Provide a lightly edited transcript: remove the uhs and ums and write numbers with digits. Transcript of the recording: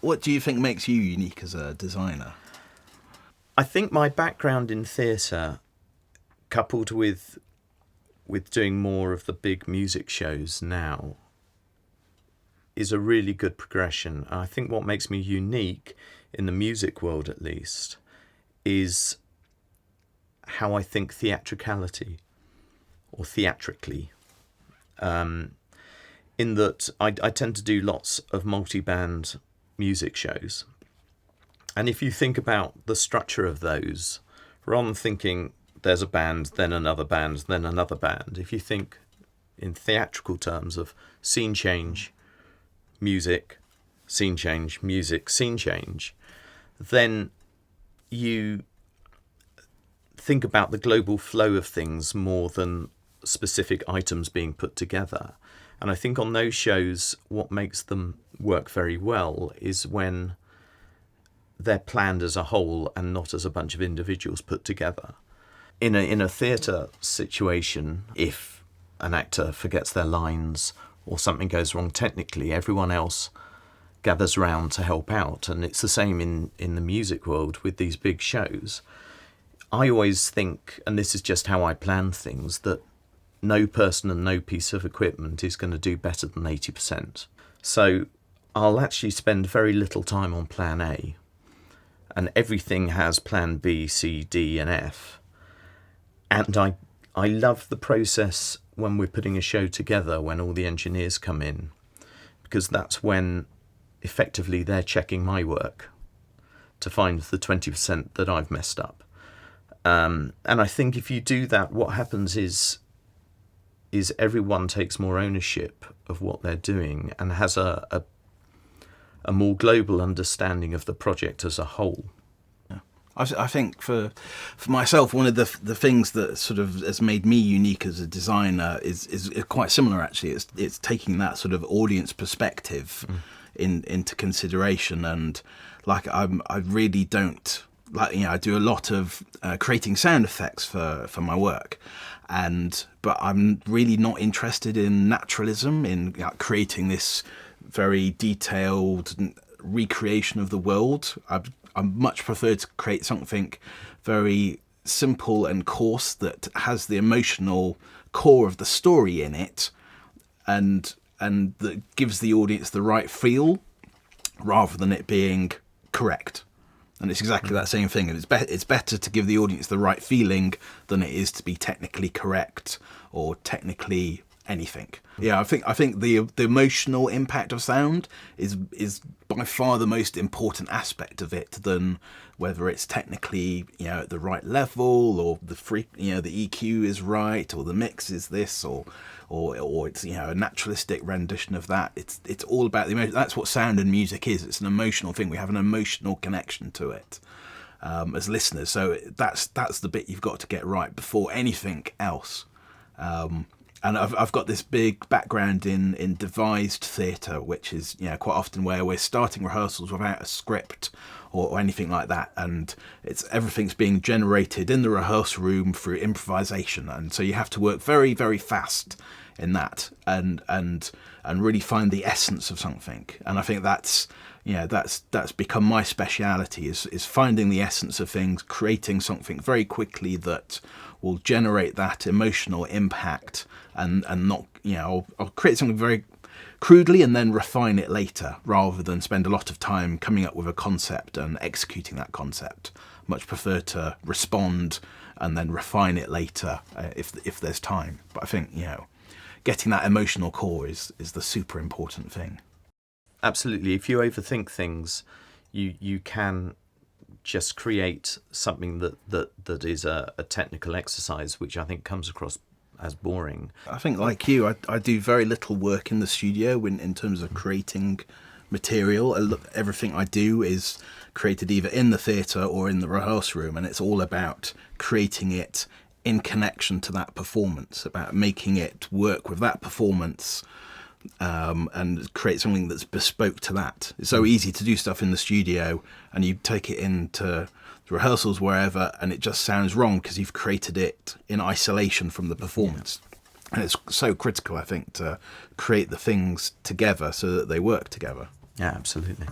What do you think makes you unique as a designer? I think my background in theatre, coupled with doing more of the big music shows now, is a really good progression. And I think what makes me unique in the music world, at least, is how I think theatricality or theatrically. In that I tend to do lots of multi-band music shows. And if you think about the structure of those, rather than thinking there's a band, then another band, then another band, if you think in theatrical terms of scene change, music, scene change, music, scene change, then you think about the global flow of things more than specific items being put together. And I think on those shows, what makes them work very well is when they're planned as a whole and not as a bunch of individuals put together. In a theatre situation, if an actor forgets their lines or something goes wrong technically, everyone else gathers round to help out. And it's the same in the music world with these big shows. I always think, and this is just how I plan things, that no person and no piece of equipment is going to do better than 80%. So I'll actually spend very little time on plan A, and everything has plan B, C, D, and F. And I love the process when we're putting a show together, when all the engineers come in, because that's when effectively they're checking my work to find the 20% that I've messed up. And I think if you do that, what happens is everyone takes more ownership of what they're doing and has a more global understanding of the project as a whole. I think for myself, one of the things that sort of has made me unique as a designer is quite similar, actually. It's taking that sort of audience perspective into consideration. And like I really don't, like, I do a lot of creating sound effects for my work, but I'm really not interested in naturalism, in creating this very detailed recreation of the world. I much prefer to create something very simple and coarse that has the emotional core of the story in it, and that gives the audience the right feel, rather than it being correct. And it's exactly that same thing. It's better to give the audience the right feeling than it is to be technically correct or technically anything. Yeah, I think the emotional impact of sound is by far the most important aspect of it, than whether it's technically at the right level, or the EQ is right, or the mix is this, or it's a naturalistic rendition of that. It's all about the emotion. That's what sound and music is. It's an emotional thing. We have an emotional connection to it as listeners. So that's the bit you've got to get right before anything else. And I've got this big background in devised theatre, which is quite often where we're starting rehearsals without a script or anything like that, and everything's being generated in the rehearsal room through improvisation, and so you have to work very, very fast in that and really find the essence of something. And I think that's become my speciality, is finding the essence of things, creating something very quickly that will generate that emotional impact, and not I'll create something very crudely and then refine it later, rather than spend a lot of time coming up with a concept and executing that concept. Much prefer to respond and then refine it later if there's time. But I think getting that emotional core is the super important thing. Absolutely. If you overthink things, you can just create something that is a technical exercise, which I think comes across as boring. I think, like you, I do very little work in the studio in terms of creating material. Everything I do is created either in the theatre or in the rehearsal room, and it's all about creating it in connection to that performance, about making it work with that performance, and create something that's bespoke to that. It's so easy to do stuff in the studio, and you take it into rehearsals wherever, and it just sounds wrong because you've created it in isolation from the performance. And it's so critical, I think, to create the things together so that they work together. Yeah, absolutely.